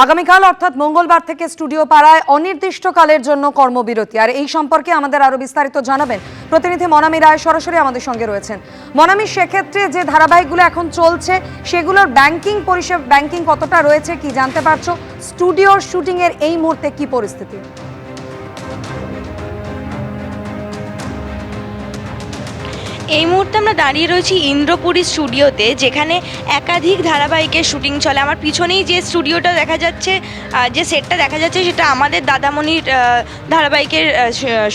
আগামীকাল অর্থাৎ মঙ্গলবার থেকে স্টুডিও পাড়ায় অনির্দিষ্টকালের জন্য কর্মবিরতি। আর এই সম্পর্কে আমাদের আরো বিস্তারিত জানাবেন প্রতিনিধি মনামি রায়, সরাসরি আমাদের সঙ্গে রয়েছেন। মনামি, সেক্ষেত্রে যে ধারাবাহিকগুলো এখন চলছে সেগুলোর ব্যাংকিং কতটা রয়েছে কি জানতে পারছো? স্টুডিওর শুটিং এর এই মুহূর্তে কি পরিস্থিতি? এই মুহূর্তে আমরা দাঁড়িয়ে রয়েছি ইন্দ্রপুরী স্টুডিওতে, যেখানে একাধিক ধারাবাহিকের শুটিং চলে। আমার পিছনেই যে স্টুডিওটা দেখা যাচ্ছে, যে সেটটা দেখা যাচ্ছে, সেটা আমাদের দাদামণির ধারাবাহিকের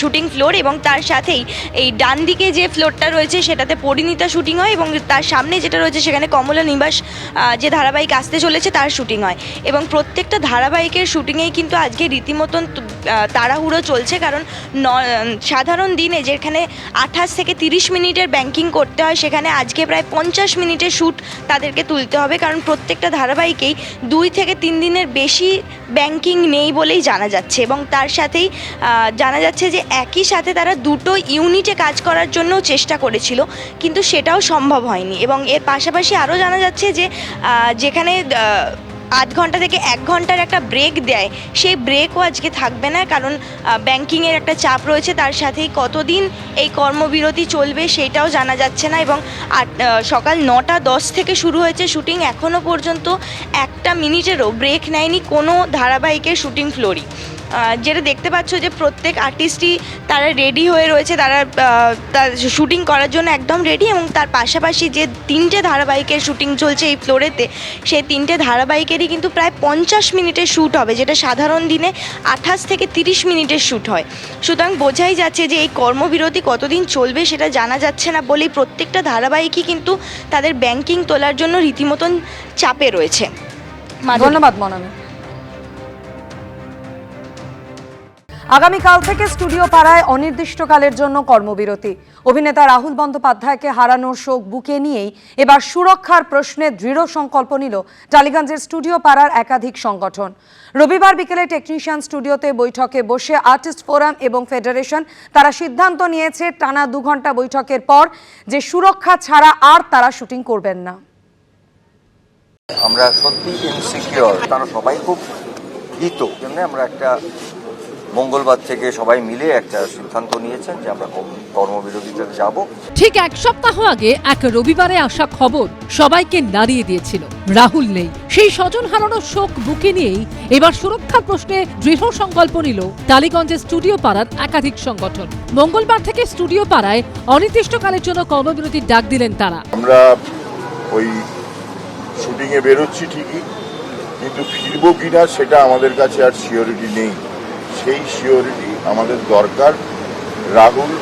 শুটিং ফ্লোর, এবং তার সাথেই এই ডান দিকে যে ফ্লোরটা রয়েছে সেটাতে পরিণীতা শুটিং হয়, এবং তার সামনে যেটা রয়েছে সেখানে কমলা নিবাস যে ধারাবাহিক আসতে চলেছে তার শুটিং হয়। এবং প্রত্যেকটা ধারাবাহিকের শুটিংয়েই কিন্তু আজকে রীতিমতন তাড়াহুড়ো চলছে, কারণ সাধারণ দিনে যেখানে 28 থেকে 30 মিনিটের ব্যাংকিং করতে হয়, সেখানে আজকে প্রায় 50 মিনিটের শ্যুট তাদেরকে তুলতে হবে, কারণ প্রত্যেকটা ধারাবাহিকেই 2 থেকে 3 দিনের বেশি ব্যাংকিং নেই বলেই জানা যাচ্ছে। এবং তার সাথেই জানা যাচ্ছে যে একই সাথে তারা দুটো ইউনিটে কাজ করার জন্য চেষ্টা করেছিল, কিন্তু সেটাও সম্ভব হয়নি। এবং এর পাশাপাশি আরও জানা যাচ্ছে যে যেখানে আধ ঘন্টা থেকে 1 ঘন্টার একটা ব্রেক দেয়, সেই ব্রেকও আজকে থাকবে না, কারণ ব্যাংকিংয়ের একটা চাপ রয়েছে। তার সাথেই কতদিন এই কর্মবিরতি চলবে সেটাও জানা যাচ্ছে না। এবং সকাল 9:10 থেকে শুরু হয়েছে শুটিং, এখনও পর্যন্ত 1 মিনিটেরও ব্রেক নেয়নি কোনো ধারাবাহিকের শুটিং ফ্লোরই। যেটা দেখতে পাচ্ছ যে প্রত্যেক আর্টিস্টই তারা রেডি হয়ে রয়েছে, তারা শুটিং করার জন্য একদম রেডি। এবং তার পাশাপাশি যে 3টে ধারাবাহিকের শুটিং চলছে এই ফ্লোরেতে, সেই 3টে ধারাবাহিকেরই কিন্তু প্রায় 50 মিনিটের শ্যুট হবে, যেটা সাধারণ দিনে 28 থেকে 30 মিনিটের শ্যুট হয়। সুতরাং বোঝাই যাচ্ছে যে এই কর্মবিরতি কতদিন চলবে সেটা জানা যাচ্ছে না বলেই প্রত্যেকটা ধারাবাহিকই কিন্তু তাদের ব্যাংকিং তোলার জন্য রীতিমতন চাপে রয়েছে। ধন্যবাদ মনামি। আগামীকাল থেকে স্টুডিও পাড়ায় অনির্দিষ্টকালের জন্য কর্মবিরতি। অভিনেতা রাহুল বন্দ্যোপাধ্যায়কে হারানোর শোক বুকে নিয়েই এবার সুরক্ষার প্রশ্নে দৃঢ় সংকল্প নিল টালিগঞ্জের স্টুডিও পাড়ার একাধিক সংগঠন। রবিবার বিকেলে টেকনিশিয়ান স্টুডিওতে বৈঠকে বসে আর্টিস্ট ফোরাম এবং ফেডারেশন তারা সিদ্ধান্ত নিয়েছে টানা 2 ঘন্টা বৈঠকের পর যে সুরক্ষা ছাড়া আর তারা শুটিং করবেন না। আমরা সত্যি ইনসিকিউর, তারা সবাই খুব ভীত। জন্য আমরা একটা মঙ্গলবার থেকে সবাই মিলে একটা সিদ্ধান্ত নিয়েছেন যে আমরা কর্মবিরতিতে যাব। ঠিক 1 সপ্তাহ আগে এক রবিবারে আসা খবর সবাইকে নাড়িয়ে দিয়েছিল। রাহুল নেই, সেই স্বজন হারানোর শোক বুকে নিয়েই এবার সুরক্ষার প্রশ্নে দৃঢ় সংকল্প নিল টালিগঞ্জের স্টুডিও পাড়ার একাধিক সংগঠন। মঙ্গলবার থেকে স্টুডিও পাড়ায় অনির্দিষ্টকালের জন্য কর্মবিরতির ডাক দিলেন তারা। আমরা ওই শুটিংয়ে বেরোচ্ছি ঠিকই, কিন্তু ফিরবো কিনা সেটা আমাদের কাছে আর সিওরিটি নেই। সেই সিওরিটি আমাদের দরকার। রাহুল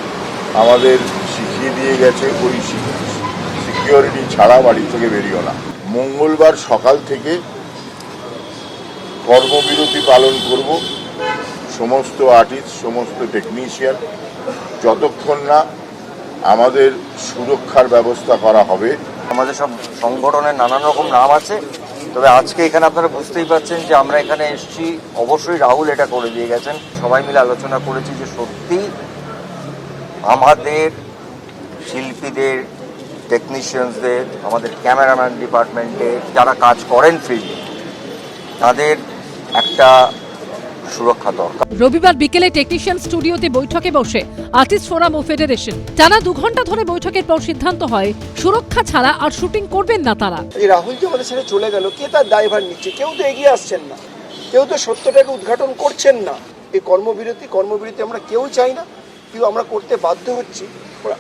আমাদের শিখিয়ে দিয়ে গেছে, ওই সিকিউরিটি ছাড়া বাড়ি থেকে বেরিও না। মঙ্গলবার সকাল থেকে কর্মবিরতি পালন করব সমস্ত আর্টিস্ট, সমস্ত টেকনিশিয়ান, যতক্ষণ না আমাদের সুরক্ষার ব্যবস্থা করা হবে। আমাদের সব সংগঠনের নানান রকম নাম আছে, তবে আজকে এখানে আপনারা বুঝতেই পারছেন যে আমরা এখানে এসেছি, অবশ্যই রাহুল এটা করে দিয়ে গেছেন। সবাই মিলে আলোচনা করেছি যে সত্যি আমাদের শিল্পীদের, টেকনিশিয়ানসদের, আমাদের ক্যামেরাম্যান ডিপার্টমেন্টে যারা কাজ করেন ফিল্ডে, তাদের একটা সুরক্ষা দরকার। রবিবার বিকেলে টেকনিশিয়ান স্টুডিওতে বৈঠকে বসে আর্টিস্ট ফোরাম ও ফেডারেশন টানা 2 ঘন্টা ধরে বৈঠকের পর সিদ্ধান্ত হয় সুরক্ষা ছাড়া আর শুটিং করবেন না তারা। এই রাহুল যে আমাদের ছেড়ে চলে গেল, কে তার দায়ভার নিচ্ছে? কেউ তো এগিয়ে আসছেন না, কেউ তো সত্যটাকে উদ্ঘাটন করছেন না। এই কর্মবিরতি আমরা কেউ চাই না, কিন্তু আমরা করতে বাধ্য হচ্ছি।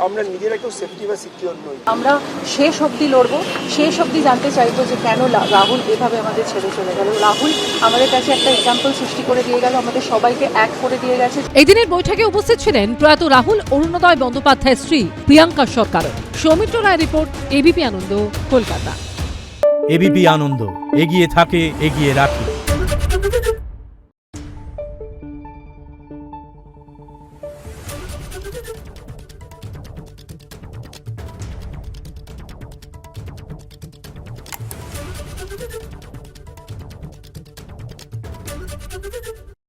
আমরা নিজেরা কেউ সেফটি বা সিকিউর নই। আমরা শেষ অবধি লড়বো, শেষ অবধি জানতে চাইবো যে কেন রাহুল এভাবে আমাদের ছেড়ে চলে গেল। রাহুল আমাদের কাছে একটা এক্সাম্পল সৃষ্টি করে দিয়ে গেল, আমাদের সবাইকে এক করে দিয়ে গেছে। এই দিনের বৈঠকে উপস্থিত ছিলেন প্রয়াত রাহুল অরুণোদয় বন্দ্যোপাধ্যায়ের স্ত্রী প্রিয়াঙ্কা সরকার। সৌমিত্র রায় রিপোর্ট, এবিপি আনন্দ, কলকাতা। এবিপি আনন্দ, এগিয়ে থাকে, এগিয়ে রাখে।